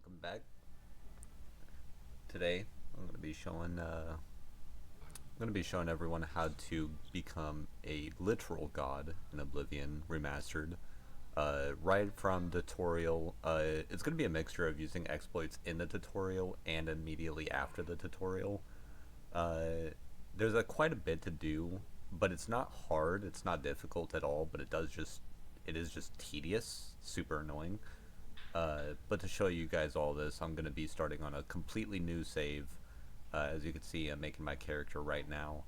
welcome back. Today I'm going to be showing everyone how to become a literal god in Oblivion Remastered. Right from tutorial, it's going to be a mixture of using exploits in the tutorial and immediately after the tutorial. There's quite a bit to do, but it's not hard. It's not difficult at all, but it is just tedious, super annoying. But to show you guys all this, I'm going to be starting on a completely new save. As you can see, I'm making my character right now.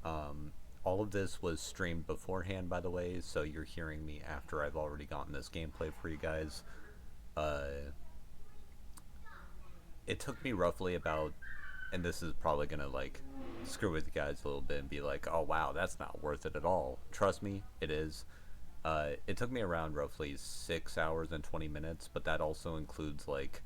All of this was streamed beforehand, by the way, so you're hearing me after I've already gotten this gameplay for you guys. It took me roughly about, and this is probably going to like screw with you guys a little bit and be like, oh wow, that's not worth it at all. Trust me, it is. It took me around roughly 6 hours and 20 minutes, but that also includes like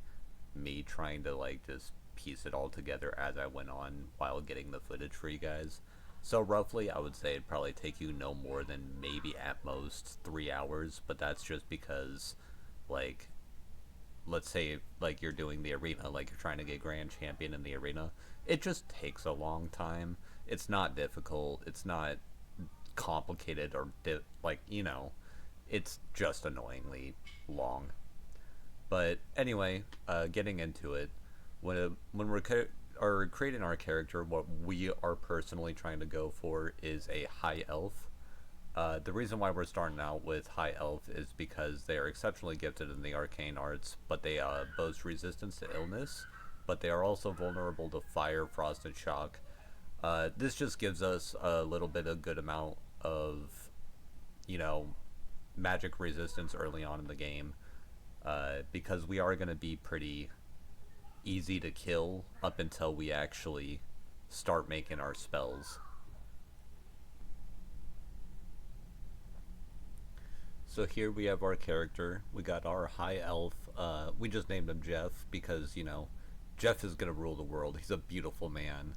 me trying to like just piece it all together as I went on while getting the footage for you guys. So roughly I would say it'd probably take you no more than maybe at most 3 hours, but that's just because like let's say like you're doing the arena, like you're trying to get grand champion in the arena, it just takes a long time. It's not difficult, it's not complicated or like, you know, it's just annoyingly long. But anyway, getting into it, when we're creating our character, what we are personally trying to go for is a high elf. The reason why we're starting out with high elf is because they are exceptionally gifted in the arcane arts, but they boast resistance to illness, but they are also vulnerable to fire, frost, and shock. This just gives us a little bit of good amount of, you know, magic resistance early on in the game, because we are going to be pretty easy to kill up until we actually start making our spells. So here we have our character. We got our high elf. We just named him Jeff because, you know, Jeff is going to rule the world. He's a beautiful man.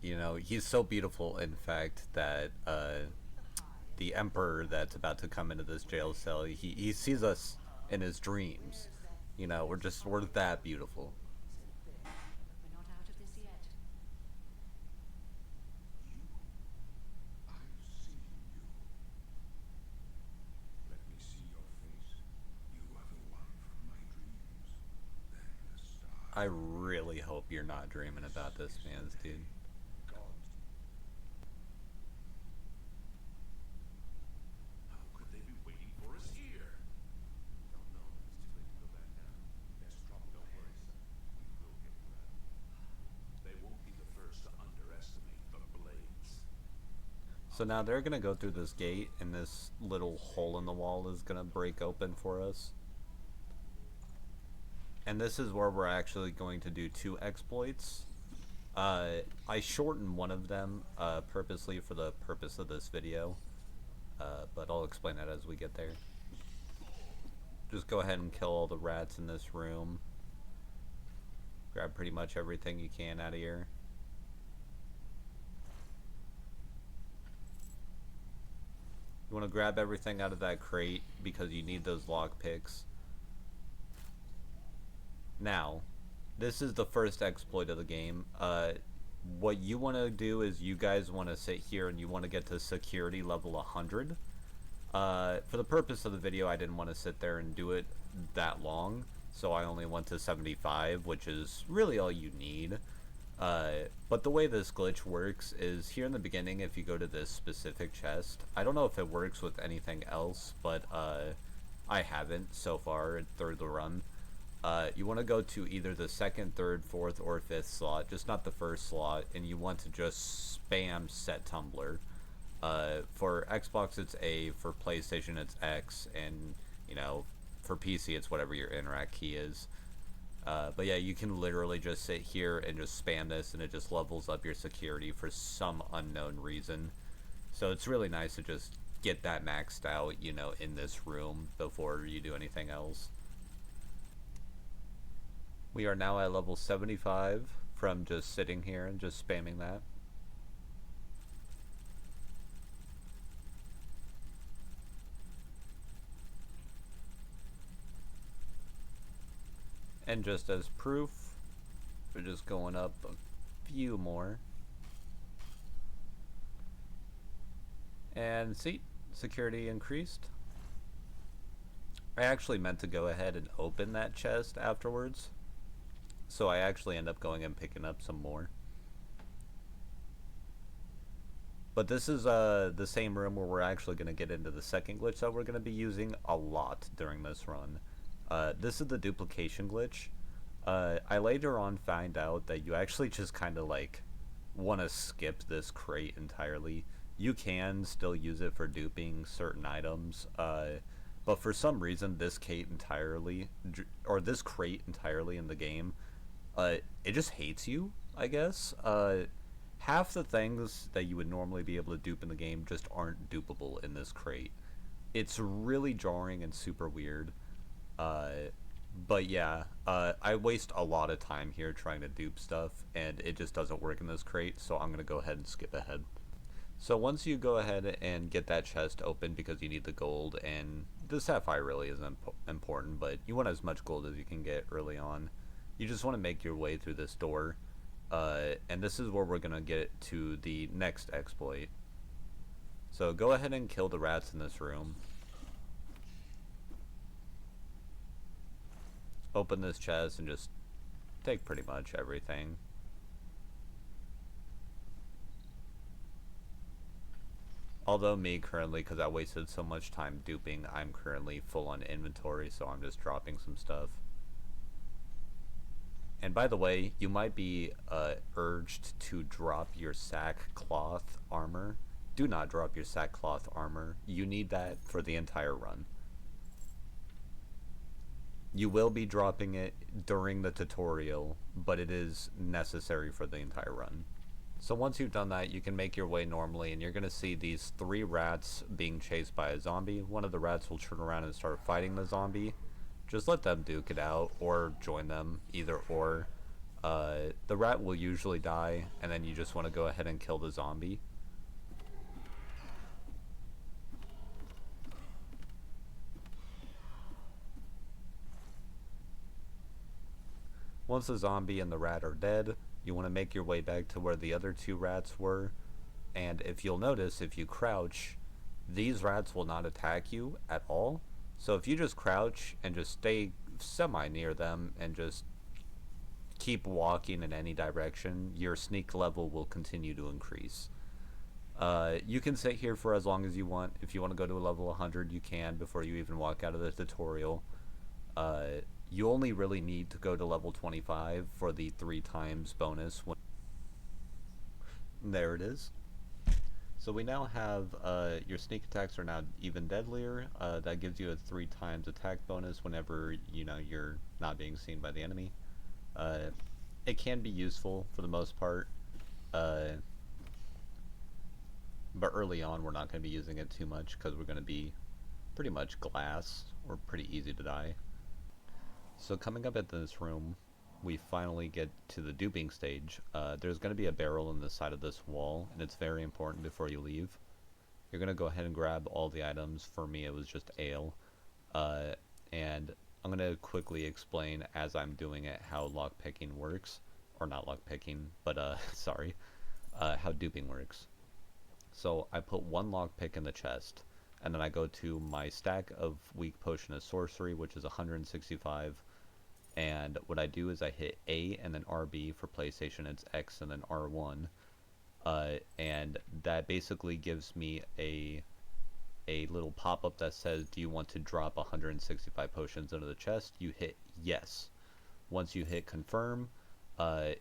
You know, he's so beautiful, in fact, that the emperor that's about to come into this jail cell, he sees us in his dreams. You know, we're that beautiful. We're not out of this yet. I've seen you. Let me see your face. You are the one from my dreams. Then the star. I really hope you're not dreaming about this, man's dude. Gods. How could they be waiting for us here? Don't know. It's too late to go back now. Yes, drop. Don't worry, son. We will get you out. They won't be the first to underestimate the blades. So now they're gonna go through this gate, and this little hole in the wall is gonna break open for us. And this is where we're actually going to do 2 exploits. I shortened one of them purposely for the purpose of this video, but I'll explain that as we get there. Just go ahead and kill all the rats in this room. Grab pretty much everything you can out of here. You want to grab everything out of that crate because you need those lockpicks. Now, this is the first exploit of the game. What you want to do is you guys want to sit here and you want to get to security level 100. For the purpose of the video, I didn't want to sit there and do it that long, so I only went to 75, which is really all you need. But the way this glitch works is here in the beginning, if you go to this specific chest, I don't know if it works with anything else, but I haven't so far through the run. You want to go to either the 2nd, 3rd, 4th, or 5th slot, just not the 1st slot, and you want to just spam set tumbler. For Xbox it's A, for PlayStation it's X, and, you know, for PC it's whatever your interact key is. But yeah, you can literally just sit here and just spam this, and it just levels up your security for some unknown reason. So it's really nice to just get that maxed out, you know, in this room before you do anything else. We are now at level 75 from just sitting here and just spamming that. And just as proof, we're just going up a few more. And see, security increased. I actually meant to go ahead and open that chest afterwards, so I actually end up going and picking up some more. But this is the same room where we're actually going to get into the second glitch that we're going to be using a lot during this run. This is the duplication glitch. I later on find out that you actually just kind of like want to skip this crate entirely. You can still use it for duping certain items, but for some reason this crate entirely in the game, it just hates you, I guess. Half the things that you would normally be able to dupe in the game just aren't dupable in this crate. It's really jarring and super weird. But yeah, I waste a lot of time here trying to dupe stuff, and it just doesn't work in this crate, so I'm going to go ahead and skip ahead. So once you go ahead and get that chest open because you need the gold, and the sapphire really isn't important, but you want as much gold as you can get early on. You just want to make your way through this door, and this is where we're going to get to the next exploit. So go ahead and kill the rats in this room. Open this chest and just take pretty much everything. Although me currently, because I wasted so much time duping, I'm currently full on inventory, so I'm just dropping some stuff. And by the way, you might be urged to drop your sackcloth armor. Do not drop your sackcloth armor. You need that for the entire run. You will be dropping it during the tutorial, but it is necessary for the entire run. So once you've done that, you can make your way normally, and you're going to see these 3 rats being chased by a zombie. One of the rats will turn around and start fighting the zombie. Just let them duke it out, or join them, either or. The rat will usually die, and then you just want to go ahead and kill the zombie. Once the zombie and the rat are dead, you want to make your way back to where the other 2 rats were, and if you'll notice, if you crouch, these rats will not attack you at all. So if you just crouch and just stay semi near them and just keep walking in any direction, your sneak level will continue to increase. You can sit here for as long as you want. If you want to go to a level 100, you can before you even walk out of the tutorial. You only really need to go to level 25 for the 3 times bonus. There it is. So we now have your sneak attacks are now even deadlier. That gives you a 3 times attack bonus whenever you're not being seen by the enemy. It can be useful for the most part, but early on we're not going to be using it too much because we're going to be pretty much glass. We're pretty easy to die. So coming up at this room, we finally get to the duping stage. There's going to be a barrel in the side of this wall, and it's very important before you leave. You're going to go ahead and grab all the items. For me, it was just ale. And I'm going to quickly explain as I'm doing it how lockpicking works. Or not lockpicking, but sorry. How duping works. So I put 1 lockpick in the chest, and then I go to my stack of weak potion of sorcery, which is 165. And what I do is I hit A and then RB. For PlayStation it's X and then R1, and that basically gives me a little pop-up that says, do you want to drop 165 potions into the chest? You hit yes. Once you hit confirm,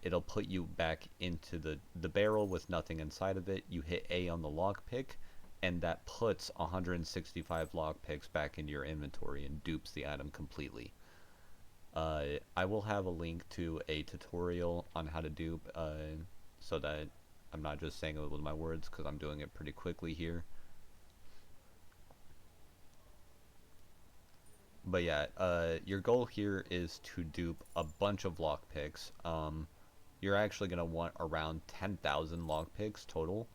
it'll put you back into the barrel with nothing inside of it. You hit A on the lockpick, and that puts 165 lockpicks back into your inventory and dupes the item completely. I will have a link to a tutorial on how to dupe, so that I'm not just saying it with my words, because I'm doing it pretty quickly here. But yeah, your goal here is to dupe a bunch of lockpicks. You're actually going to want around 10,000 lockpicks total.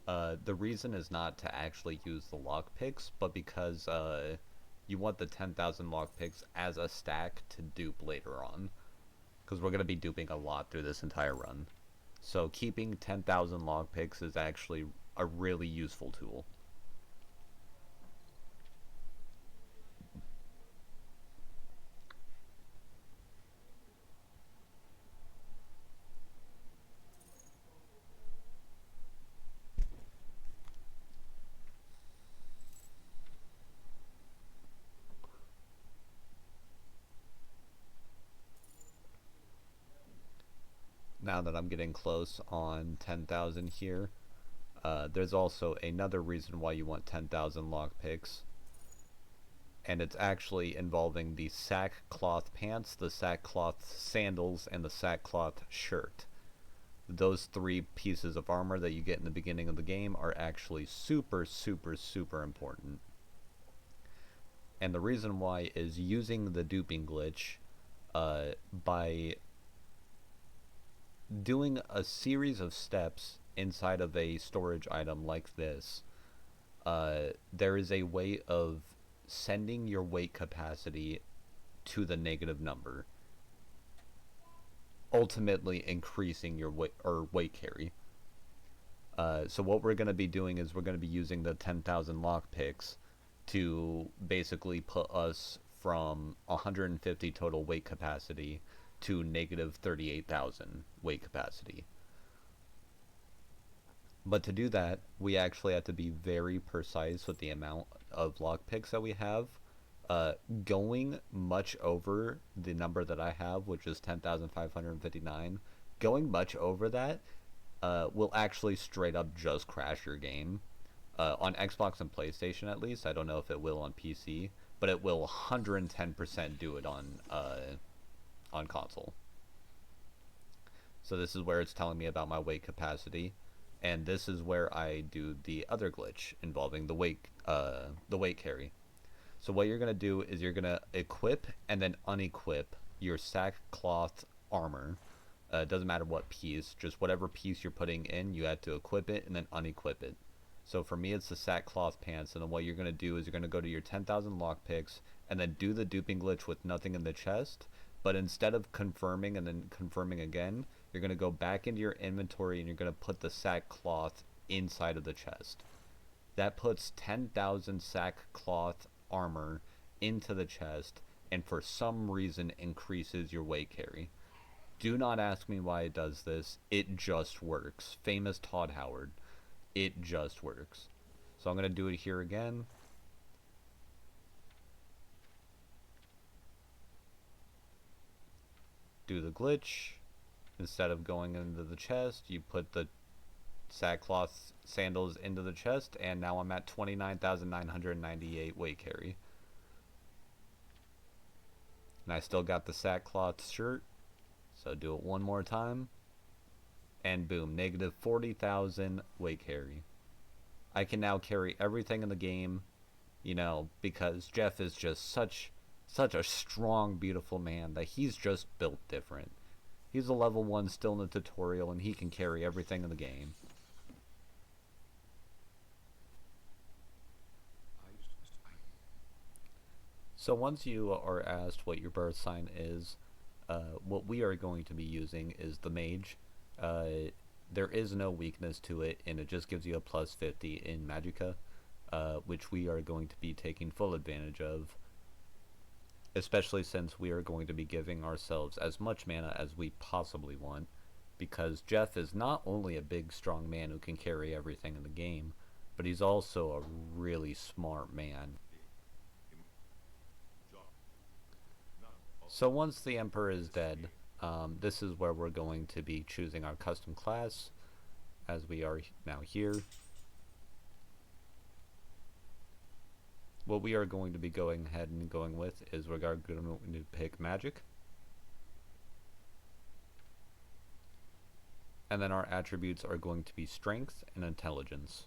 The reason is not to actually use the lockpicks, but because you want the 10,000 lockpicks as a stack to dupe later on. because we're going to be duping a lot through this entire run. So keeping 10,000 lockpicks is actually a really useful tool. Now that I'm getting close on 10,000 here, there's also another reason why you want 10,000 lockpicks, and it's actually involving the sackcloth pants, the sackcloth sandals, and the sackcloth shirt. Those 3 pieces of armor that you get in the beginning of the game are actually super, super, super important. And the reason why is using the duping glitch by doing a series of steps inside of a storage item like this, there is a way of sending your weight capacity to the negative number, ultimately increasing your weight carry. So what we're going to be doing is we're going to be using the 10,000 lockpicks to basically put us from 150 total weight capacity to negative 38,000 weight capacity. But to do that, we actually have to be very precise with the amount of lockpicks that we have. Going much over the number that I have, which is 10,559, going much over that will actually straight up just crash your game. On Xbox and PlayStation at least. I don't know if it will on PC, but it will 110% do it on console. So this is where it's telling me about my weight capacity, and this is where I do the other glitch involving the weight carry. So what you're gonna do is you're gonna equip and then unequip your sackcloth armor. It doesn't matter what piece, just whatever piece you're putting in, you have to equip it and then unequip it. So for me, it's the sackcloth pants, and then what you're gonna do is you're gonna go to your 10,000 lockpicks and then do the duping glitch with nothing in the chest. But instead of confirming and then confirming again, you're going to go back into your inventory and you're going to put the sackcloth inside of the chest. That puts 10,000 sackcloth armor into the chest, and for some reason increases your weight carry. Do not ask me why it does this. It just works. Famous Todd Howard. It just works. So I'm going to do it here again. Do the glitch. Instead of going into the chest, you put the sackcloth sandals into the chest, and now I'm at 29,998 weight carry. And I still got the sackcloth shirt, so do it one more time, and boom, negative 40,000 weight carry. I can now carry everything in the game, you know, because Jeff is just such a strong, beautiful man that he's just built different. He's a level 1 still in the tutorial, and he can carry everything in the game. So once you are asked what your birth sign is, what we are going to be using is the mage. There is no weakness to it, and it just gives you a plus 50 in Magicka, which we are going to be taking full advantage of. Especially since we are going to be giving ourselves as much mana as we possibly want, because Jeff is not only a big strong man who can carry everything in the game, but he's also a really smart man. So once the Emperor is dead, this is where we're going to be choosing our custom class, as we are now here. What we are going to be going ahead and going with is we're going to pick Magic. And then our attributes are going to be Strength and Intelligence.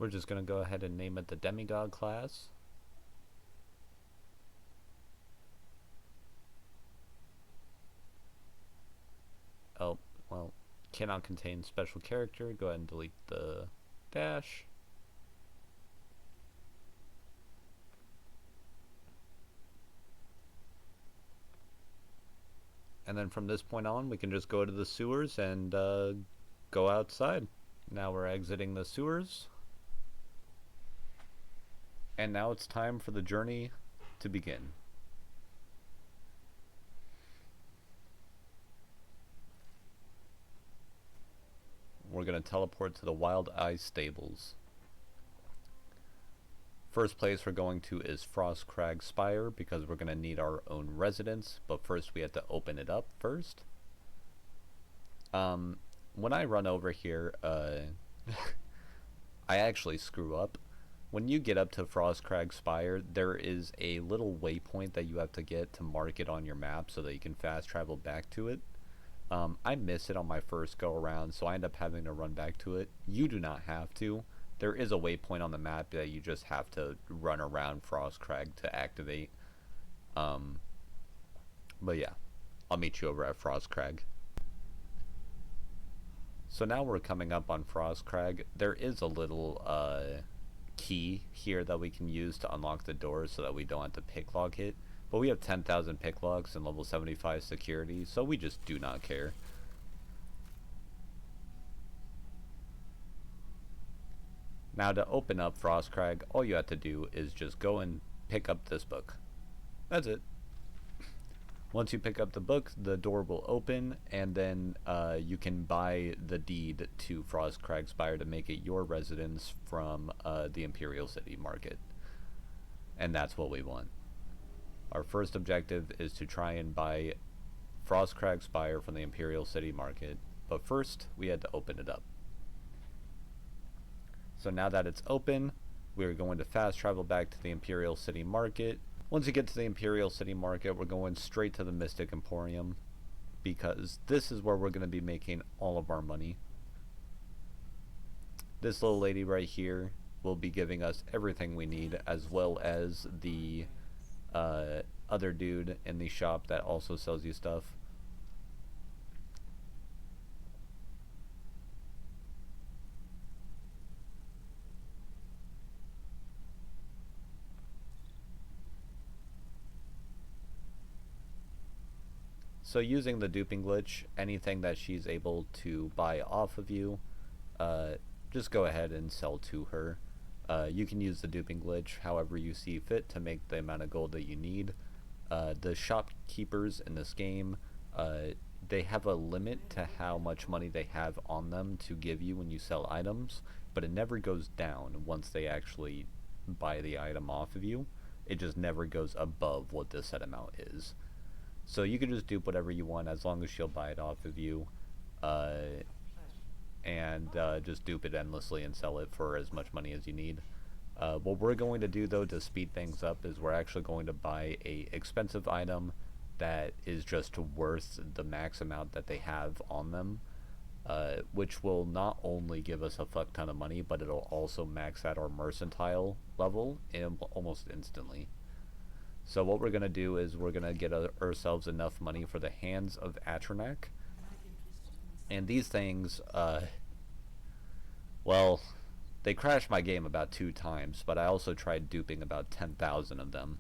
We're just going to go ahead and name it the Demigod class. Oh, well, cannot contain special character. Go ahead and delete the dash. And then from this point on, we can just go to the sewers and go outside. Now we're exiting the sewers. And now it's time for the journey to begin. We're going to teleport to the Wild Eye Stables. First place we're going to is Frostcrag Spire because we're going to need our own residence, but first we have to open it up first. When I run over here, I actually screw up. When you get up to Frostcrag Spire, there is a little waypoint that you have to get to mark it on your map so that you can fast travel back to it. I miss it on my first go around, so I end up having to run back to it. You do not have to. There is a waypoint on the map that you just have to run around Frostcrag to activate. But yeah, I'll meet you over at Frostcrag. So now we're coming up on Frostcrag. There is a little key here that we can use to unlock the doors so that we don't have to picklock it. But we have 10,000 picklocks and level 75 security, so we just do not care. Now to open up Frostcrag, all you have to do is just go and pick up this book. That's it. Once you pick up the book, the door will open, and then you can buy the deed to Frostcrag Spire to make it your residence from the Imperial City Market. And that's what we want. Our first objective is to try and buy Frostcrag Spire from the Imperial City Market, but first we had to open it up. So now that it's open, we're going to fast travel back to the Imperial City Market. Once you get to the Imperial City Market, we're going straight to the Mystic Emporium because this is where we're going to be making all of our money. This little lady right here will be giving us everything we need, as well as the other dude in the shop that also sells you stuff. So using the duping glitch, anything that she's able to buy off of you, just go ahead and sell to her. You can use the duping glitch however you see fit to make the amount of gold that you need. The shopkeepers in this game, they have a limit to how much money they have on them to give you when you sell items, but it never goes down once they actually buy the item off of you. It just never goes above what the set amount is. So you can just dupe whatever you want as long as she'll buy it off of you, and just dupe it endlessly and sell it for as much money as you need. What we're going to do though to speed things up is we're actually going to buy a expensive item that is just worth the max amount that they have on them, which will not only give us a fuck ton of money, but it'll also max out our mercantile level almost instantly. So what we're going to do is we're going to get ourselves enough money for the Hands of Atronach. And these things, well, they crashed my game about 2 times, but I also tried duping about 10,000 of them.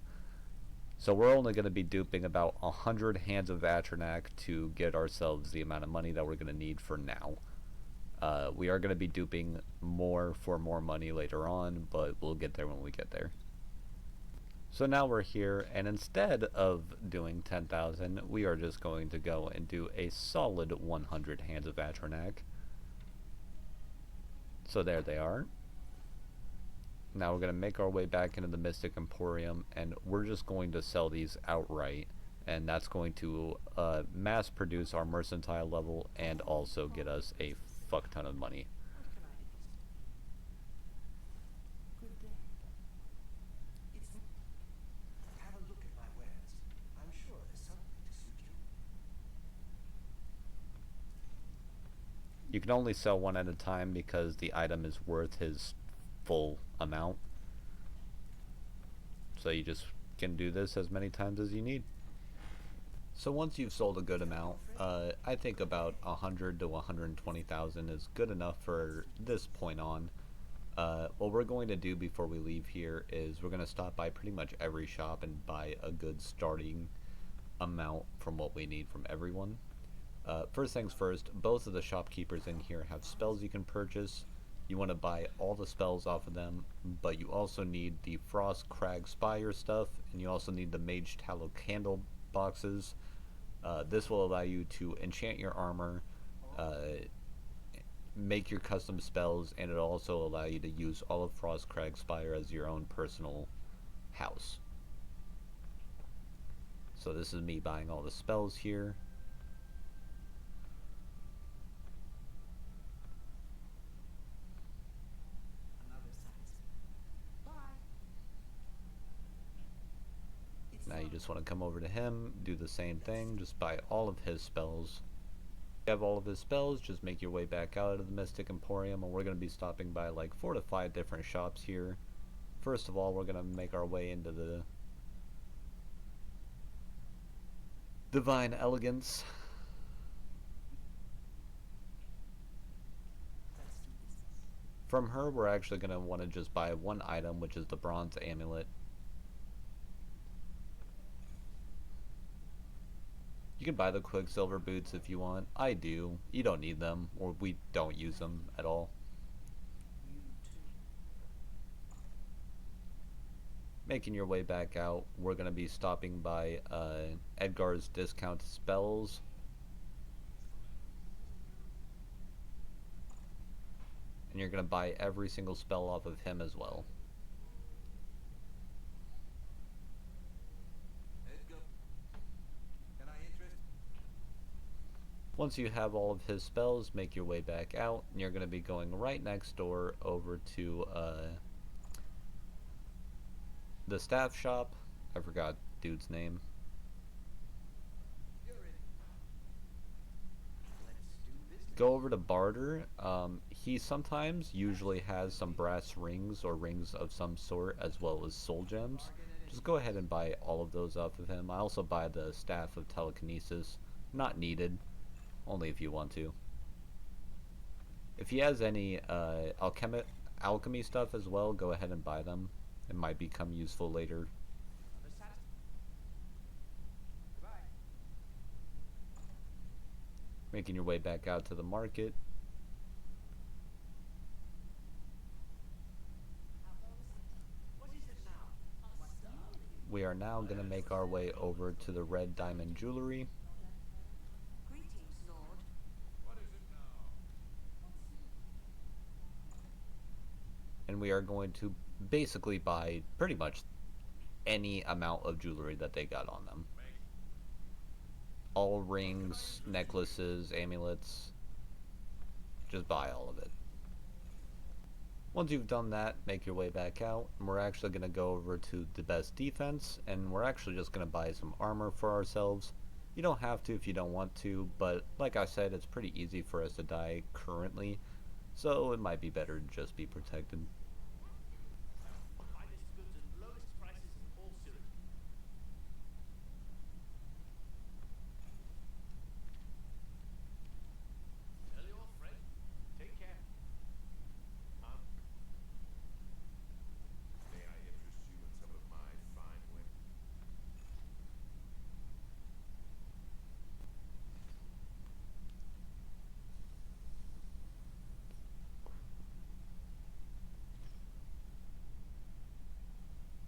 So we're only going to be duping about 100 Hands of Atronach to get ourselves the amount of money that we're going to need for now. We are going to be duping more for more money later on, but we'll get there when we get there. So now we're here, and instead of doing 10,000, we are just going to go and do a solid 100 Hands of Atronach. So there they are. Now we're going to make our way back into the Mystic Emporium, and we're just going to sell these outright, and that's going to mass produce our mercantile level and also get us a fuck ton of money. You can only sell one at a time because the item is worth his full amount. So you just can do this as many times as you need. So once you've sold a good amount, I think about 100 to 120,000 is good enough for this point on. What we're going to do before we leave here is we're going to stop by pretty much every shop and buy a good starting amount from what we need from everyone. First things first, both of the shopkeepers in here have spells you can purchase. You want to buy all the spells off of them, but you also need the Frost Crag Spire stuff, and you also need the Mage Tallow Candle boxes. This will allow you to enchant your armor, make your custom spells, and it'll also allow you to use all of Frost Crag Spire as your own personal house. So this is me buying all the spells here. Now you just want to come over to him, do the same thing, just buy all of his spells. If you have all of his spells, just make your way back out of the Mystic Emporium, and we're going to be stopping by like 4 to 5 different shops here. First of all, we're going to make our way into the Divine Elegance. From her, we're actually going to want to just buy one item, which is the Bronze Amulet. You can buy the Quicksilver boots if you want. I do. You don't need them, or we don't use them at all. Making your way back out, we're going to be stopping by Edgar's Discount Spells. And you're going to buy every single spell off of him as well. Once you have all of his spells, make your way back out, and you're going to be going right next door over to the staff shop. I forgot dude's name. Go over to Barter. He sometimes usually has some brass rings or rings of some sort, as well as soul gems. Just go ahead and buy all of those off of him. I also buy the Staff of Telekinesis. Not needed. Only if you want to. If he has any alchemy stuff as well, go ahead and buy them. It might become useful later. Making your way back out to the market. We are now going to make our way over to the Red Diamond Jewelry. And we are going to basically buy pretty much any amount of jewelry that they got on them. All rings, necklaces, amulets. Just buy all of it. Once you've done that, make your way back out, and we're actually going to go over to the best defense, and we're actually just going to buy some armor for ourselves. You don't have to if you don't want to, but like I said, it's pretty easy for us to die currently, so it might be better to just be protected.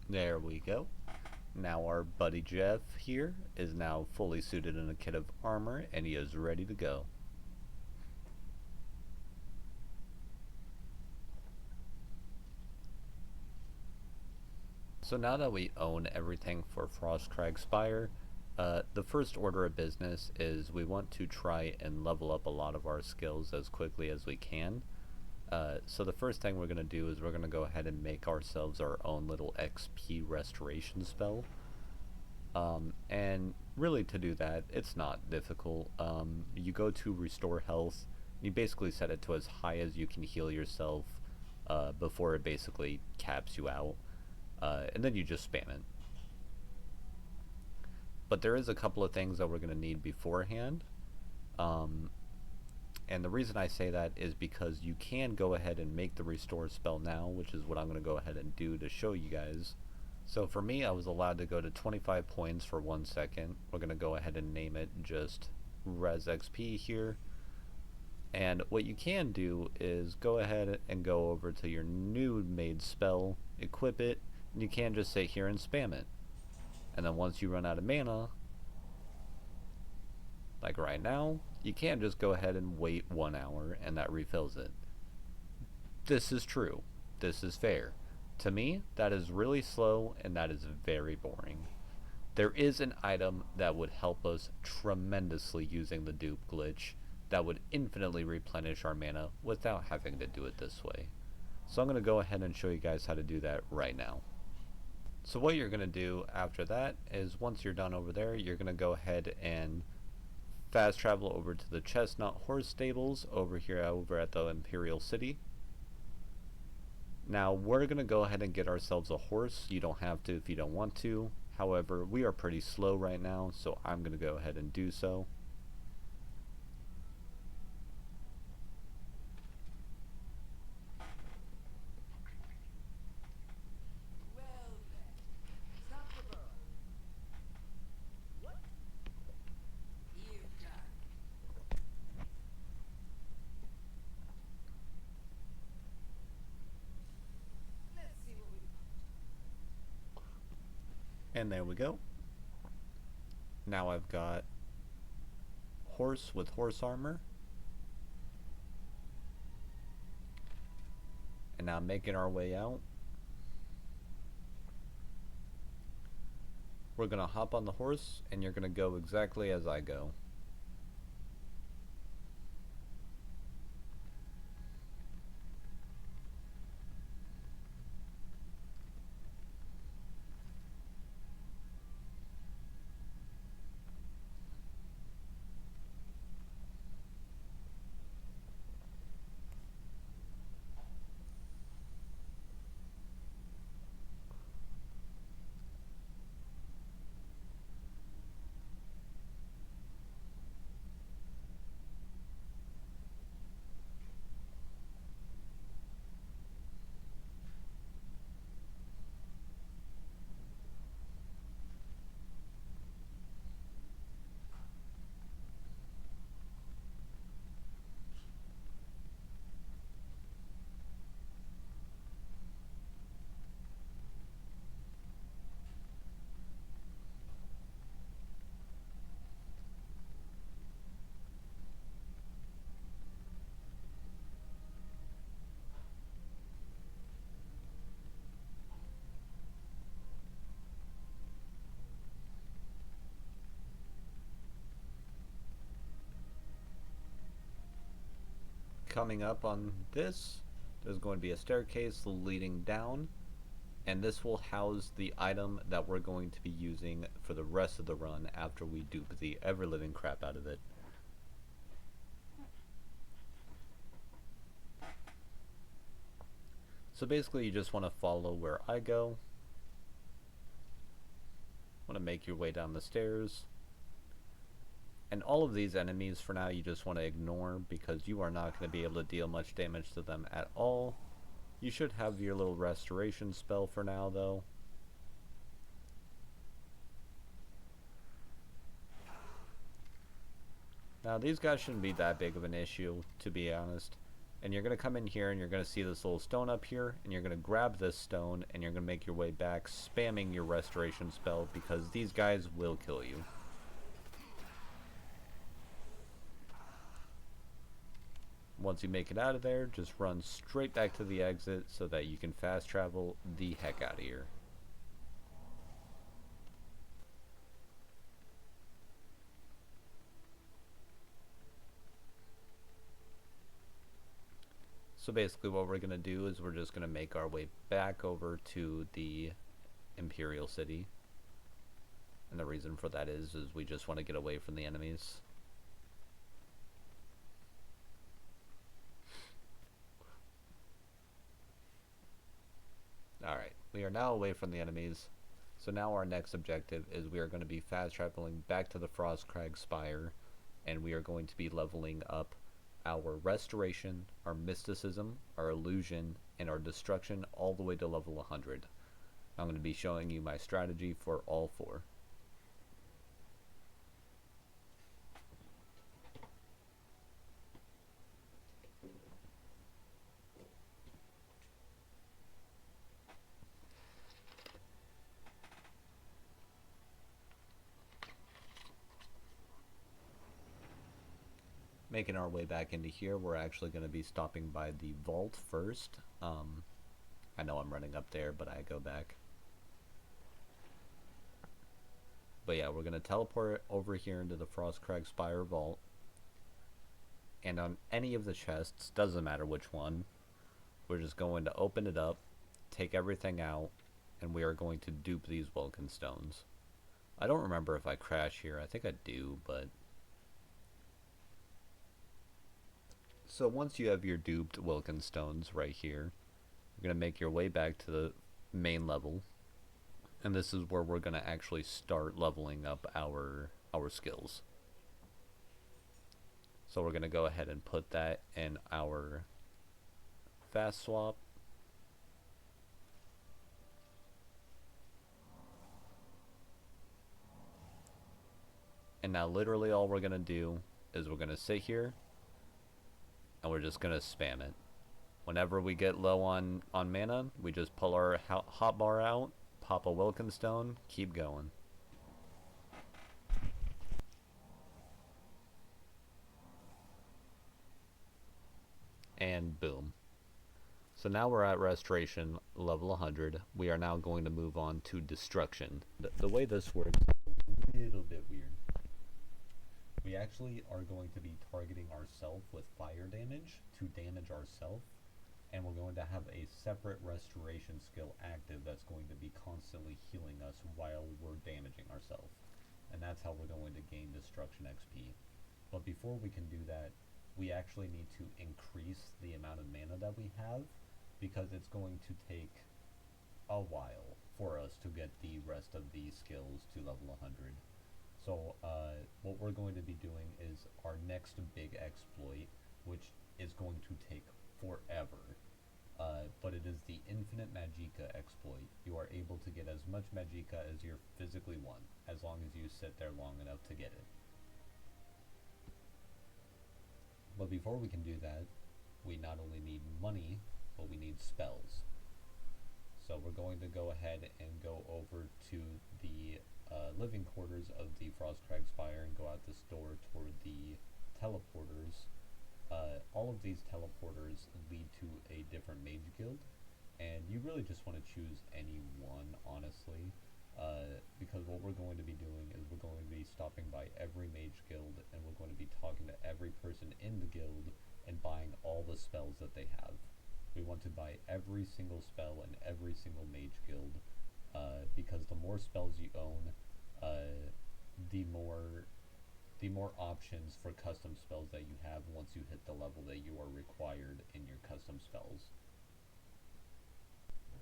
There we go. Now our buddy Jeff here is now fully suited in a kit of armor, and he is ready to go. So now that we own everything for Frostcrag Spire, the first order of business is we want to try and level up a lot of our skills as quickly as we can. So the first thing we're going to do is we're going to go ahead and make ourselves our own little XP restoration spell. And really to do that, it's not difficult. You go to Restore Health, you basically set it to as high as you can heal yourself before it basically caps you out, and then you just spam it. But there is a couple of things that we're going to need beforehand. And the reason I say that is because you can go ahead and make the restore spell now, which is what I'm going to go ahead and do to show you guys. So for me, I was allowed to go to 25 points for 1 second. We're going to go ahead and name it just Res XP here. And what you can do is go ahead and go over to your new made spell, equip it, and you can just sit here and spam it. And then once you run out of mana, like right now, you can just go ahead and wait 1 hour and that refills it. This is true. This is fair. To me, that is really slow and that is very boring. There is an item that would help us tremendously using the dupe glitch that would infinitely replenish our mana without having to do it this way. So I'm going to go ahead and show you guys how to do that right now. So what you're going to do after that is once you're done over there, you're going to go ahead and fast travel over to the Chestnut Horse Stables over here over at the Imperial City. Now we're going to go ahead and get ourselves a horse. You don't have to if you don't want to. However, we are pretty slow right now, so I'm going to go ahead and do so. And there we go. Now I've got horse with horse armor. And now making our way out. We're going to hop on the horse and you're going to go exactly as I go. Coming up on this, there's going to be a staircase leading down, and this will house the item that we're going to be using for the rest of the run after we dupe the ever-living crap out of it. So basically you just want to follow where I go. Want to make your way down the stairs. And all of these enemies for now you just want to ignore because you are not going to be able to deal much damage to them at all. You should have your little restoration spell for now though. Now these guys shouldn't be that big of an issue, to be honest. And you're going to come in here and you're going to see this little stone up here, and you're going to grab this stone and you're going to make your way back spamming your restoration spell because these guys will kill you. Once you make it out of there, just run straight back to the exit so that you can fast travel the heck out of here. So basically what we're going to do is we're just going to make our way back over to the Imperial City. And the reason for that is we just want to get away from the enemies. We are now away from the enemies. So now our next objective is we are going to be fast traveling back to the Frostcrag Spire, and we are going to be leveling up our Restoration, our Mysticism, our Illusion, and our Destruction all the way to level 100. I'm going to be showing you my strategy for all four. Making our way back into here, we're actually going to be stopping by the vault first. I know I'm running up there, but I go back. But yeah, we're going to teleport over here into the Frostcrag Spire vault. And on any of the chests, doesn't matter which one, we're just going to open it up, take everything out, and we are going to dupe these Vulcan Stones. I don't remember if I crash here. I think I do, but... So once you have your duped Vulcan Stones right here, you're going to make your way back to the main level. And this is where we're going to actually start leveling up our skills. So we're going to go ahead and put that in our fast swap. And now literally all we're going to do is we're going to sit here and we're just going to spam it. Whenever we get low on mana, we just pull our hotbar out, pop a Wilkin Stone, keep going. And boom. So now we're at Restoration level 100. We are now going to move on to Destruction. The way this works is a little bit weird. We actually are going to be targeting ourselves with fire damage to damage ourselves, and we're going to have a separate restoration skill active that's going to be constantly healing us while we're damaging ourselves. And that's how we're going to gain Destruction XP. But before we can do that, we actually need to increase the amount of mana that we have, because it's going to take a while for us to get the rest of these skills to level 100. So what we're going to be doing is our next big exploit, which is going to take forever, but it is the Infinite Magicka exploit. You are able to get as much Magicka as you physically want, as long as you sit there long enough to get it. But before we can do that, we not only need money, but we need spells. So we're going to go ahead and go over to the living quarters of the Frostcrag Spire and go out this door toward the teleporters. All of these teleporters lead to a different mage guild, and you really just want to choose any one, honestly, because what we're going to be doing is we're going to be stopping by every mage guild, and we're going to be talking to every person in the guild and buying all the spells that they have. We want to buy every single spell in every single mage guild, because the more spells you own, the more options for custom spells that you have once you hit the level that you are required in your custom spells.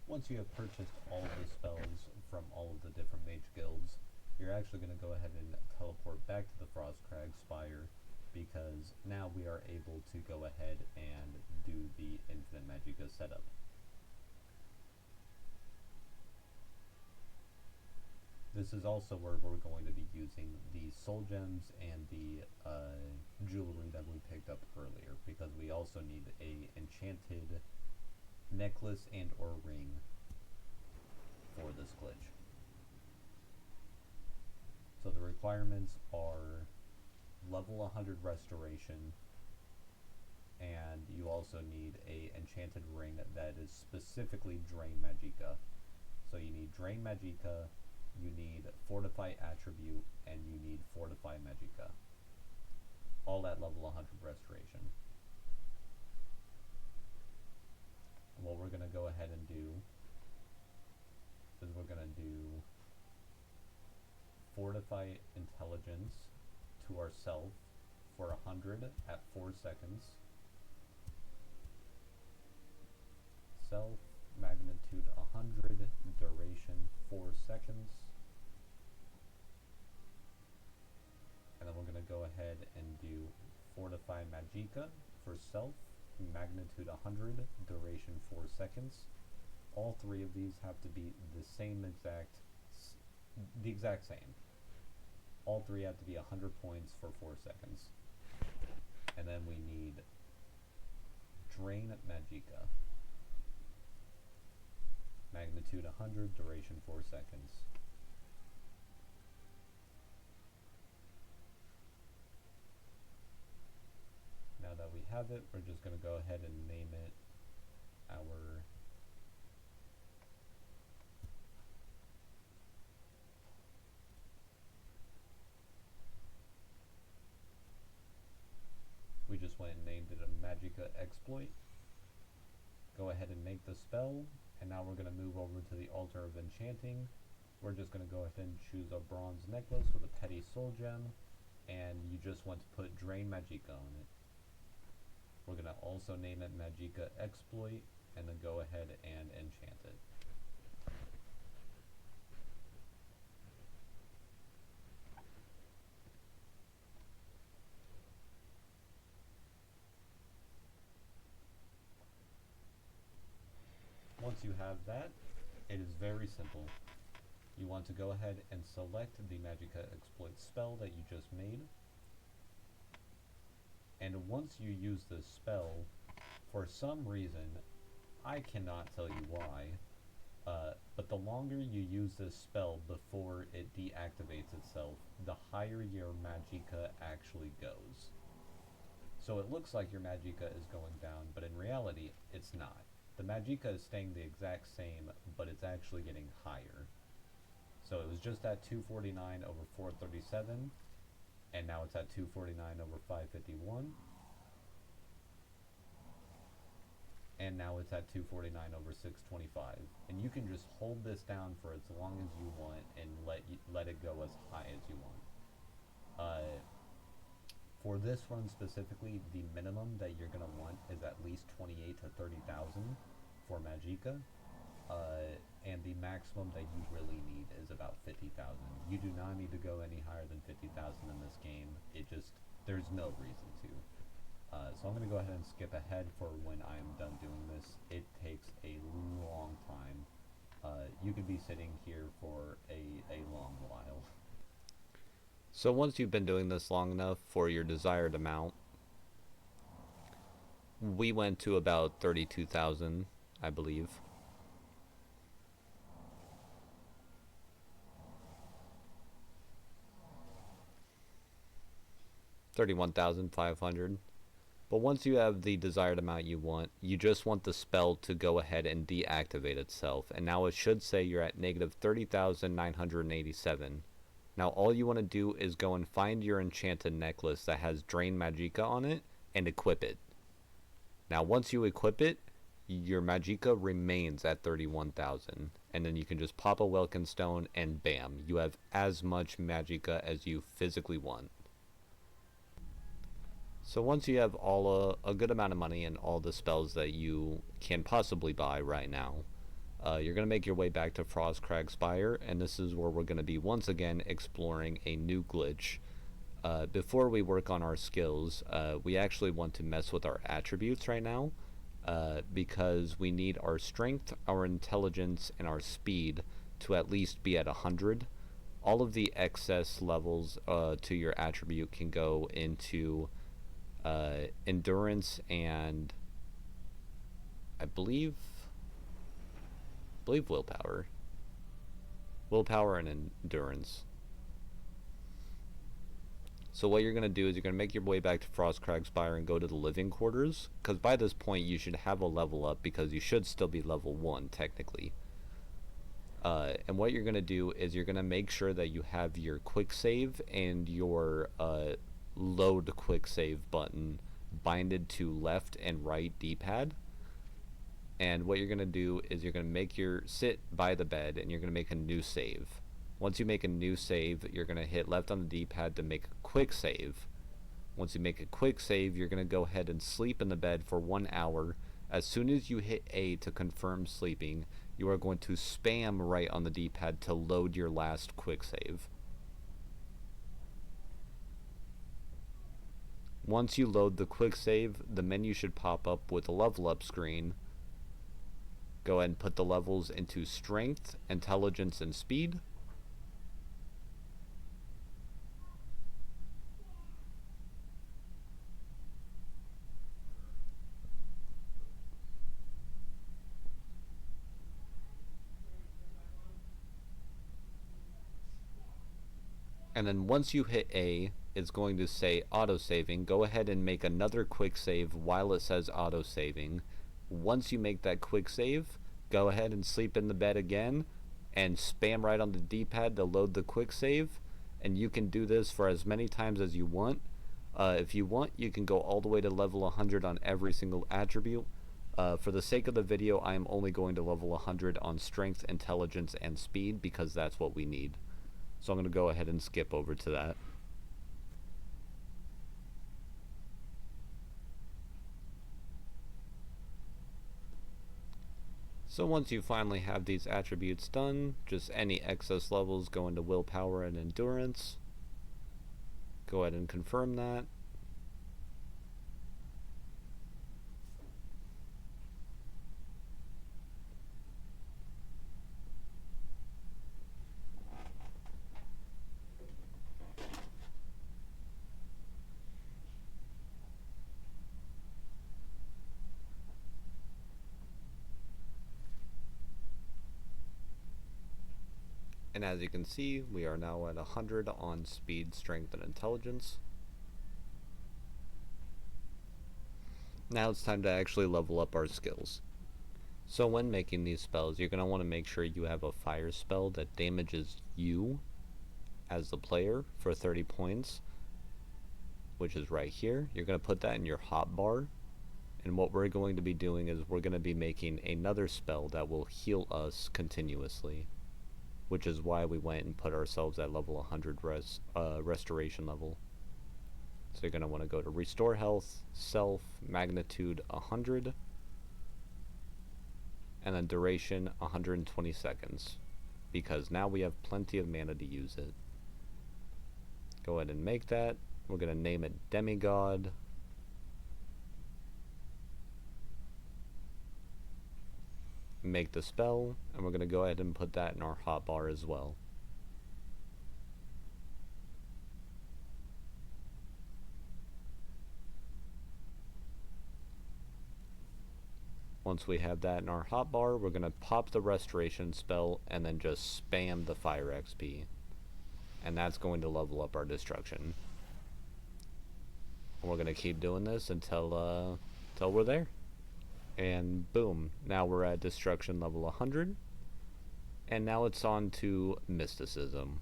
Once you have purchased all of the spells from all of the different mage guilds, you're actually going to go ahead and teleport back to the Frostcrag Spire, because now we are able to go ahead and do the Infinite Magicka setup. This is also where we're going to be using the soul gems and the jewelry that we picked up earlier, because we also need a enchanted necklace and or ring for this glitch. So the requirements are level 100 restoration, and you also need a enchanted ring that is specifically Drain Magicka. So you need Drain Magicka, you need Fortify Attribute, and you need Fortify Magicka. All at level 100 restoration. And what we're going to go ahead and do is we're going to do Fortify Intelligence to ourself for 100 at 4 seconds. Self magnitude 100 duration 4 seconds. And then we're going to go ahead and do Fortify Magicka for self, magnitude 100, duration 4 seconds. All three of these have to be the exact same. All three have to be 100 points for 4 seconds. And then we need Drain Magicka. Magnitude 100, duration 4 seconds. Now that we have it, we're just going to go ahead and name it our we just went and named it a Magicka exploit. Go ahead and make the spell, and now we're going to move over to the Altar of Enchanting. We're just going to go ahead and choose a bronze necklace with a petty soul gem, and you just want to put Drain Magicka on it. We're going to also name it Magicka exploit, and then go ahead and enchant it. Once you have that, it is very simple. You want to go ahead and select the Magicka exploit spell that you just made. And once you use this spell, for some reason, I cannot tell you why, but the longer you use this spell before it deactivates itself, the higher your Magicka actually goes. So it looks like your Magicka is going down, but in reality, it's not. The Magicka is staying the exact same, but it's actually getting higher. So it was just at 249 over 437, and now it's at 249 over 551. And now it's at 249 over 625. And you can just hold this down for as long as you want and let it go as high as you want. For this run specifically, the minimum that you're going to want is at least 28 to 30,000 for Magicka. And the maximum that you really need is about 50,000. You do not need to go any higher than 50,000 in this game. There's no reason to. So I'm going to go ahead and skip ahead for when I'm done doing this. It takes a long time. You could be sitting here for a long while. So once you've been doing this long enough for your desired amount, we went to about 32,000, I believe. 31,500. But once you have the desired amount you want, you just want the spell to go ahead and deactivate itself. And now it should say you're at negative 30,987. Now all you want to do is go and find your enchanted necklace that has Drain Magicka on it and equip it. Now once you equip it, your Magicka remains at 31,000. And then you can just pop a Welkin Stone and bam, you have as much Magicka as you physically want. So once you have a good amount of money and all the spells that you can possibly buy right now, you're going to make your way back to Frostcrag Spire, and this is where we're going to be once again exploring a new glitch. Before we work on our skills, we actually want to mess with our attributes right now, because we need our strength, our intelligence, and our speed to at least be at 100. All of the excess levels to your attribute can go into endurance and I believe willpower and endurance. So what you're going to do is you're going to make your way back to Frostcrag Spire and go to the living quarters, because by this point you should have a level up, because you should still be level 1 technically. And what you're going to do is you're going to make sure that you have your quick save and your load quick save button binded to left and right D-pad. And what you're going to do is you're going to make your sit by the bed and you're going to make a new save. Once you make a new save, you're going to hit left on the D-pad to make a quick save. Once you make a quick save, you're going to go ahead and sleep in the bed for 1 hour. As soon as you hit A to confirm sleeping, you are going to spam right on the D-pad to load your last quick save. Once you load the quick save, the menu should pop up with a level up screen. Go ahead and put the levels into strength, intelligence, and speed. And then once you hit A, it's going to say auto-saving. Go ahead and make another quick save while it says auto-saving. Once you make that quick save, go ahead and sleep in the bed again and spam right on the D-pad to load the quick save. And you can do this for as many times as you want. If you want, you can go all the way to level 100 on every single attribute. For the sake of the video, I am only going to level 100 on strength, intelligence, and speed because that's what we need. So I'm going to go ahead and skip over to that. So once you finally have these attributes done, just any excess levels go into willpower and endurance. Go ahead and confirm that. And as you can see, we are now at 100 on speed, strength, and intelligence. Now it's time to actually level up our skills. So when making these spells, you're going to want to make sure you have a fire spell that damages you as the player for 30 points, which is right here. You're going to put that in your hotbar. And what we're going to be doing is we're going to be making another spell that will heal us continuously, which is why we went and put ourselves at level 100 restoration level. So you're going to want to go to Restore Health, Self, Magnitude 100, and then Duration 120 seconds, because now we have plenty of mana to use it. Go ahead and make that. We're going to name it Demigod. Make the spell, and we're going to go ahead and put that in our hotbar as well. Once we have that in our hotbar, we're going to pop the restoration spell and then just spam the fire XP. And that's going to level up our destruction. And we're going to keep doing this until we're there. And boom, now we're at destruction level 100. And now it's on to mysticism.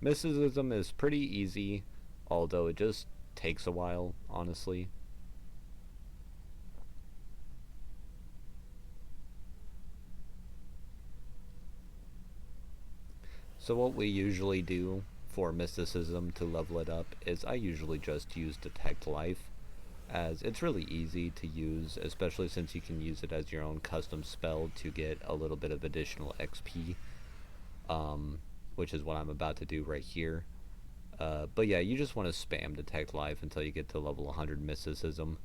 Mysticism is pretty easy, although it just takes a while, honestly. So what we usually do for mysticism to level it up is I usually just use Detect Life, as it's really easy to use, especially since you can use it as your own custom spell to get a little bit of additional XP, which is what I'm about to do right here. But yeah, you just want to spam Detect Life until you get to level 100 mysticism.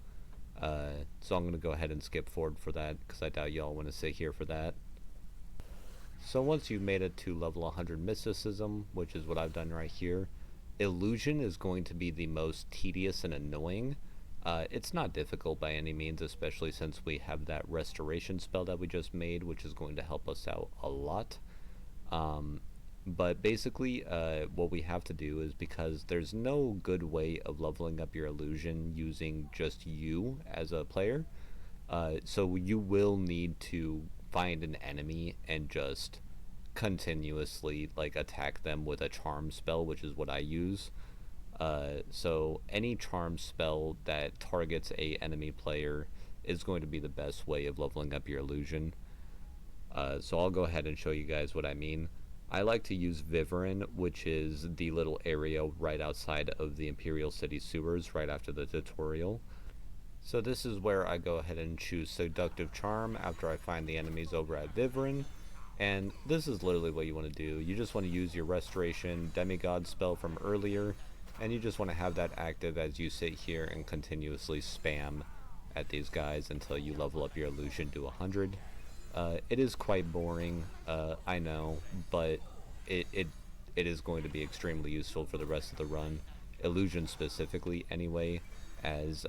So I'm going to go ahead and skip forward for that, because I doubt y'all want to sit here for that. So once you've made it to level 100 mysticism, which is what I've done right here, illusion is going to be the most tedious and annoying. It's not difficult by any means, especially since we have that restoration spell that we just made, which is going to help us out a lot. But basically, what we have to do is, because there's no good way of leveling up your illusion using just you as a player, so you will need to find an enemy and just continuously like attack them with a charm spell, which is what I use. So any charm spell that targets a enemy player is going to be the best way of leveling up your illusion. So I'll go ahead and show you guys what I mean. I like to use Vivarin, which is the little area right outside of the Imperial City sewers right after the tutorial. So this is where I go ahead and choose Seductive Charm after I find the enemies over at Vivrin. And this is literally what you want to do. You just want to use your Restoration Demigod spell from earlier, and you just want to have that active as you sit here and continuously spam at these guys until you level up your illusion to 100. It is quite boring, I know, but it is going to be extremely useful for the rest of the run. Illusion specifically, anyway, as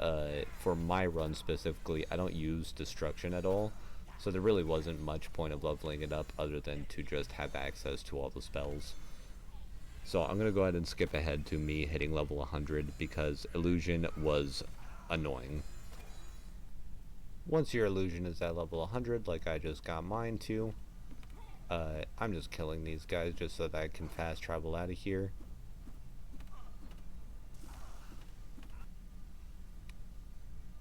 for my run specifically, I don't use Destruction at all, so there really wasn't much point of leveling it up other than to just have access to all the spells. So I'm going to go ahead and skip ahead to me hitting level 100 because Illusion was annoying. Once your illusion is at level 100, like I just got mine to, I'm just killing these guys just so that I can fast travel out of here.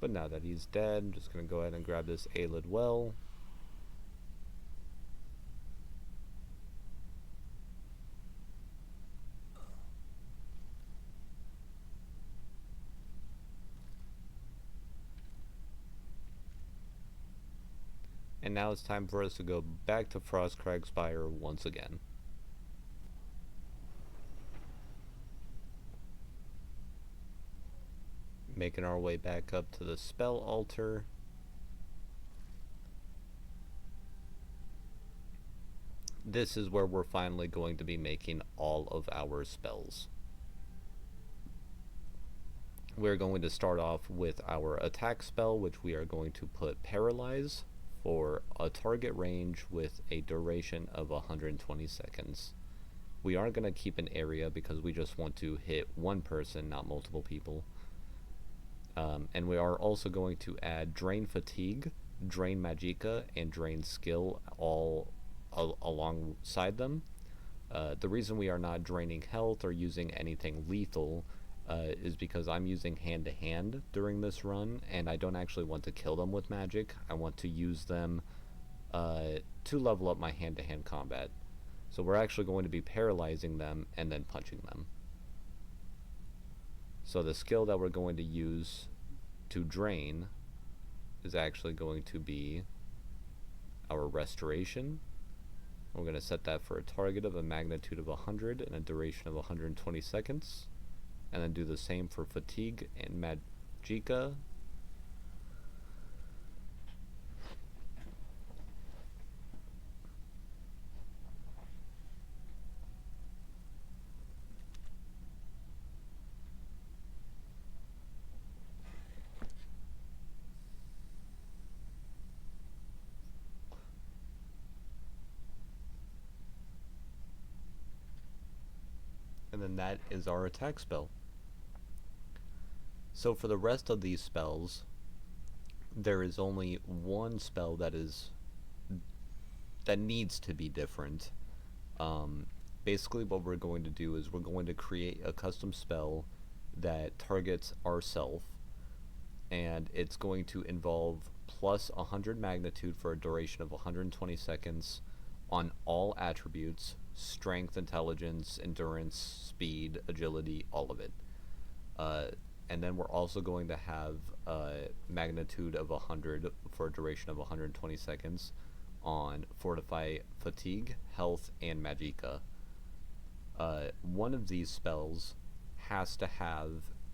But now that he's dead, I'm just going to go ahead and grab this Aelid Well. And now it's time for us to go back to Frostcrag Spire once again. Making our way back up to the spell altar. This is where we're finally going to be making all of our spells. We're going to start off with our attack spell, which we are going to put Paralyze for a target range with a duration of 120 seconds. We aren't going to keep an area because we just want to hit one person, not multiple people. And we are also going to add Drain Fatigue, Drain Magicka, and Drain Skill all alongside them. The reason we are not draining health or using anything lethal is because I'm using hand-to-hand during this run, and I don't actually want to kill them with magic. I want to use them to level up my hand-to-hand combat. So we're actually going to be paralyzing them and then punching them. So the skill that we're going to use to drain is actually going to be our Restoration. We're going to set that for a target of a magnitude of 100 and a duration of 120 seconds. And then do the same for Fatigue and Magicka. And then that is our attack spell. So for the rest of these spells, there is only one spell that needs to be different. Basically what we're going to do is we're going to create a custom spell that targets ourself, and it's going to involve plus 100 magnitude for a duration of 120 seconds on all attributes: strength, intelligence, endurance, speed, agility, all of it. And then we're also going to have a magnitude of 100 for a duration of 120 seconds on Fortify Fatigue, Health, and Magicka. One of these spells has to have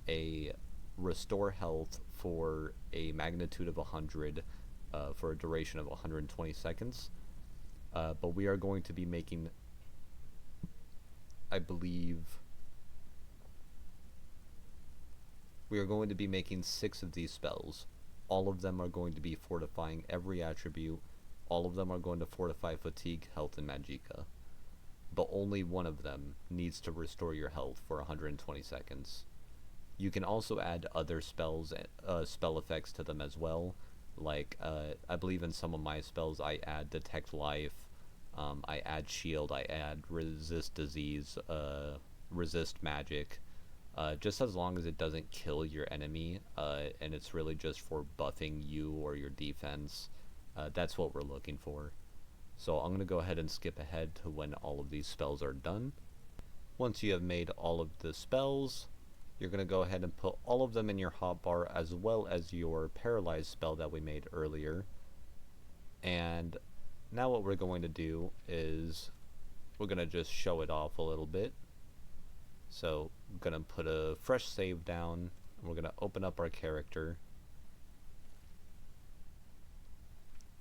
a Restore Health for a magnitude of 100 for a duration of 120 seconds. But we are going to be making, I believe, we are going to be making 6 of these spells. All of them are going to be fortifying every attribute. All of them are going to fortify Fatigue, Health, and Magicka. But only one of them needs to restore your health for 120 seconds. You can also add other spells, spell effects to them as well. Like, I believe in some of my spells I add Detect Life, I add Shield, I add Resist Disease, Resist Magic. Just as long as it doesn't kill your enemy, and it's really just for buffing you or your defense, that's what we're looking for. So I'm going to go ahead and skip ahead to when all of these spells are done. Once you have made all of the spells, You're going to go ahead and put all of them in your hotbar as well as your Paralyze spell that we made earlier. And now what we're going to do is we're going to just show it off a little bit. So I'm going to put a fresh save down. And we're going to open up our character.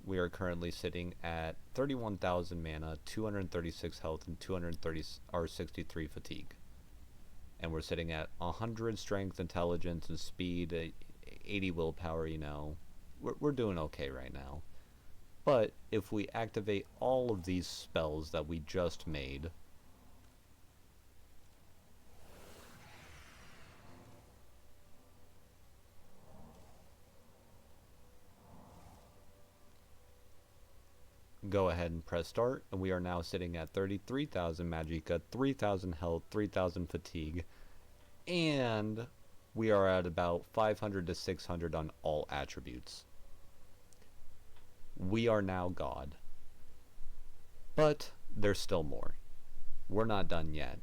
We are currently sitting at 31,000 mana, 236 health, and 63 fatigue. And we're sitting at 100 strength, intelligence, and speed, 80 willpower, you know. We're doing okay right now. But if we activate all of these spells that we just made, go ahead and press start, and we are now sitting at 33,000 Magicka, 3,000 health, 3,000 fatigue, and we are at about 500 to 600 on all attributes. We are now God. But there's still more. We're not done yet.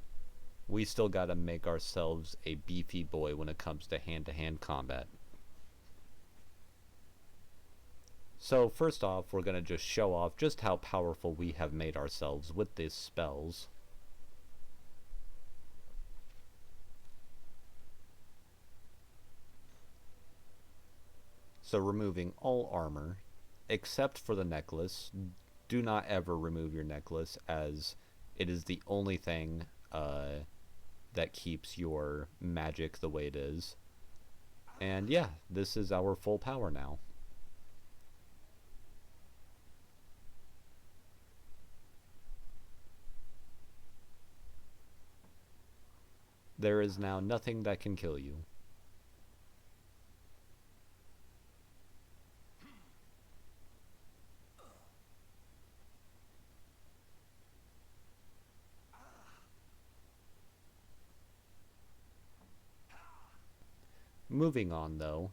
We still gotta make ourselves a beefy boy when it comes to hand-to-hand combat. So first off, we're going to just show off just how powerful we have made ourselves with these spells. So removing all armor, except for the necklace. Do not ever remove your necklace, as it is the only thing that keeps your magic the way it is. And yeah, this is our full power now. There is now nothing that can kill you. Moving on though,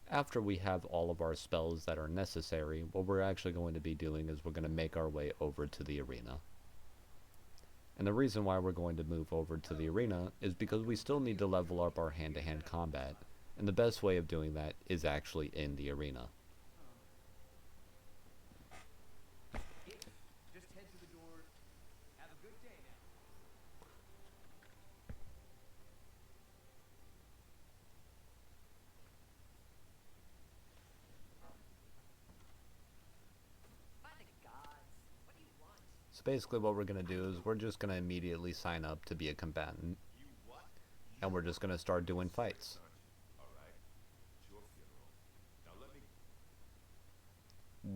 after we have all of our spells that are necessary, what we're actually going to be doing is we're going to make our way over to the arena. And the reason why we're going to move over to the arena is because we still need to level up our hand-to-hand combat, and the best way of doing that is actually in the arena. Just head to the door. Have a good day now. By the gods, what do you want? So basically what we're going to do is we're just going to immediately sign up to be a combatant, You what? and we're just going to start doing fights. Alright. It's your funeral. Now let me...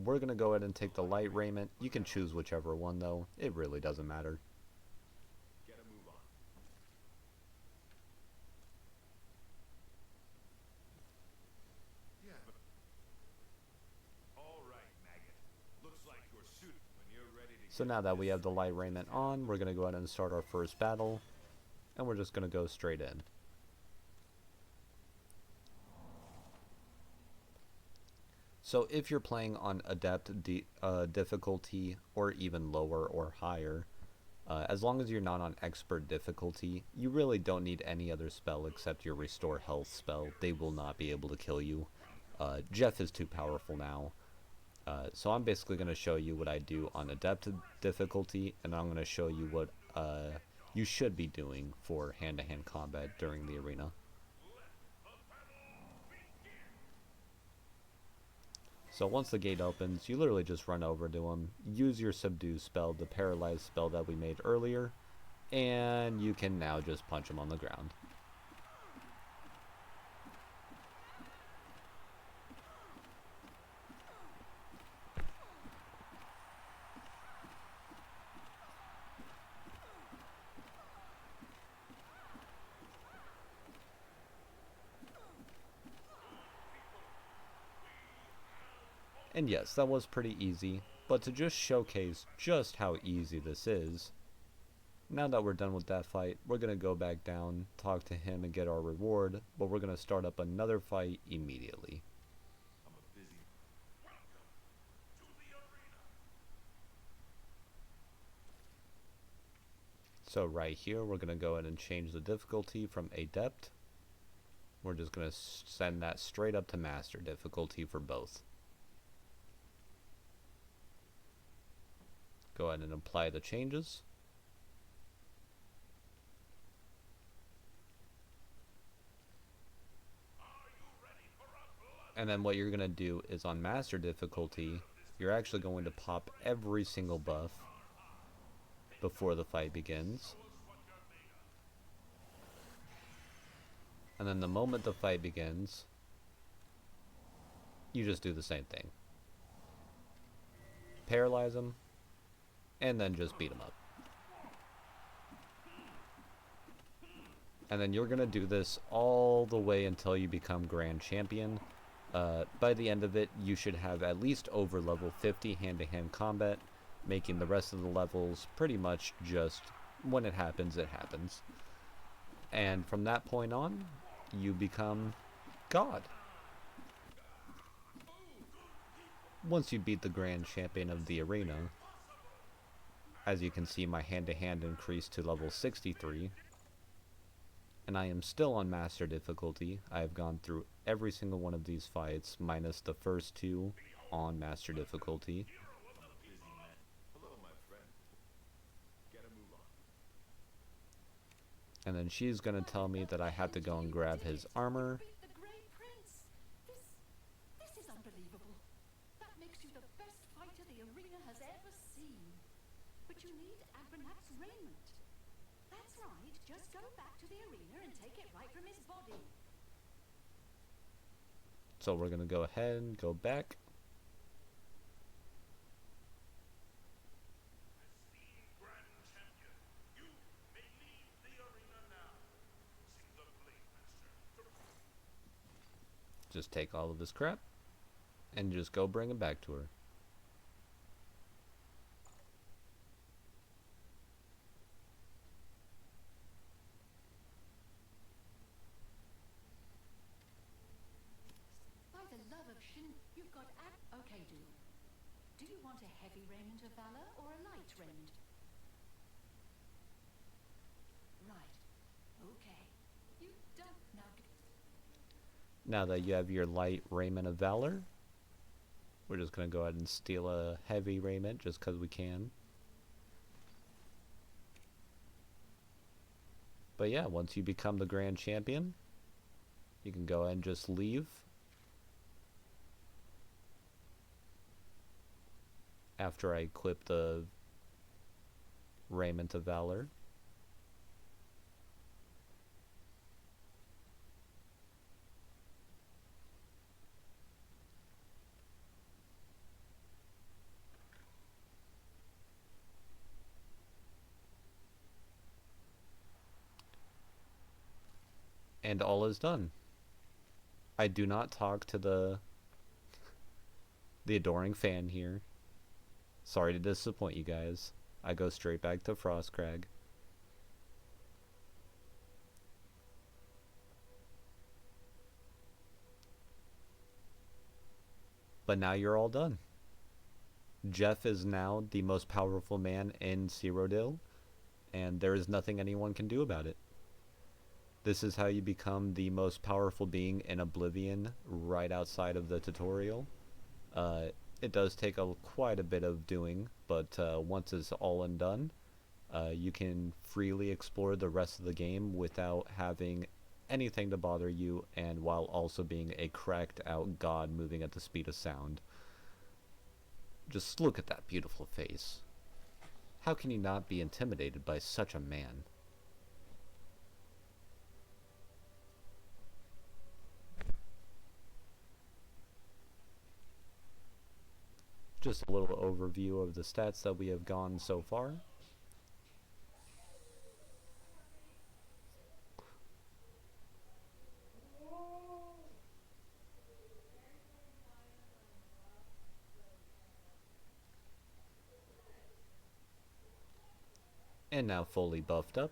We're going to go ahead and take the light raiment. You can choose whichever one though, it really doesn't matter. Get a move on. Yeah, but... Alright, maggot. Looks like you're suited when you're ready to So now that we have the light raiment on, we're going to go ahead and start our first battle, and we're just going to go straight in. So if you're playing on adept difficulty, or even lower or higher, as long as you're not on expert difficulty, you really don't need any other spell except your restore health spell. They will not be able to kill you. Jeff is too powerful now. So I'm basically going to show you what I do on adept difficulty, and I'm going to show you what you should be doing for hand-to-hand combat during the arena. So once the gate opens, you literally just run over to him, use your subdue spell, the paralyze spell that we made earlier, and you can now just punch him on the ground. And yes, that was pretty easy, but to just showcase just how easy this is, now that we're done with that fight, we're going to go back down, talk to him and get our reward, but we're going to start up another fight immediately. I'm a busy... Welcome to the arena. So right here, we're going to go ahead and change the difficulty from adept We're just going to send that straight up to master difficulty for both. Go ahead and apply the changes. And then what you're going to do is on master difficulty, you're actually going to pop every single buff before the fight begins. And then the moment the fight begins, you just do the same thing. Paralyze them, and then just beat them up. And then you're going to do this all the way until you become Grand Champion. By the end of it, you should have at least over level 50 hand-to-hand combat, making the rest of the levels pretty much just when it happens, it happens. And from that point on, you become God. Once you beat the Grand Champion of the arena, as you can see, my hand-to-hand increased to level 63. And I am still on master difficulty. I have gone through every single one of these fights, minus the first two on master difficulty. And then she's gonna tell me that I have to go and grab his armor. The Grey Prince. This is unbelievable. That makes you the best fighter the arena has ever seen. But you need Abernathy's raiment. That's right. Just go back to the arena and take it right from his body. So we're gonna go ahead and go back. Esteemed Grand Champion, you may leave the arena now. Sing the Blade Master. Just take all of this crap and just go bring it back to her. By the love of Shin, you've got okay, do you want a heavy raiment of valor or a light raiment? Right. Okay. You don't now. Now that you have your light raiment of valor, we're just gonna go ahead and steal a heavy raiment just because we can. But yeah, once you become the Grand Champion, you can go ahead and just leave. After I equip the raiment of valor. And all is done. I do not talk to the adoring fan here. Sorry to disappoint you guys. I go straight back to Frostcrag. But now you're all done. Jeff is now the most powerful man in Cyrodiil, and there is nothing anyone can do about it. This is how you become the most powerful being in Oblivion right outside of the tutorial. It does take quite a bit of doing, but once it's all and done, you can freely explore the rest of the game without having anything to bother you, and while also being a cracked out god moving at the speed of sound. Just look at that beautiful face. How can you not be intimidated by such a man? Just a little overview of the stats that we have gone so far. And now fully buffed up.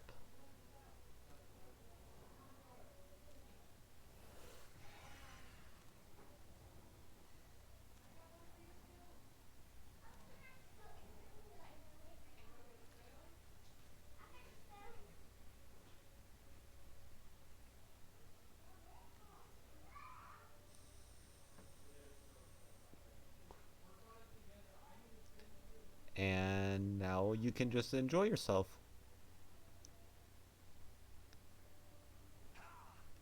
you can just enjoy yourself.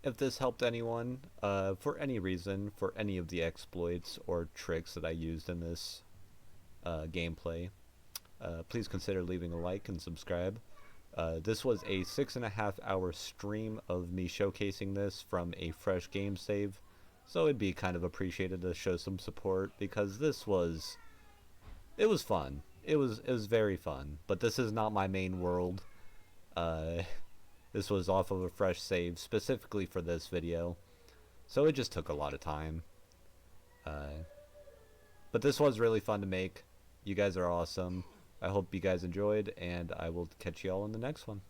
If this helped anyone, for any reason, for any of the exploits or tricks that I used in this gameplay, please consider leaving a like and subscribe. This was a 6.5-hour stream of me showcasing this from a fresh game save, so it'd be kind of appreciated to show some support, because it was fun. It was very fun, but this is not my main world. This was off of a fresh save specifically for this video, so it just took a lot of time. But this was really fun to make. You guys are awesome. I hope you guys enjoyed, and I will catch you all in the next one.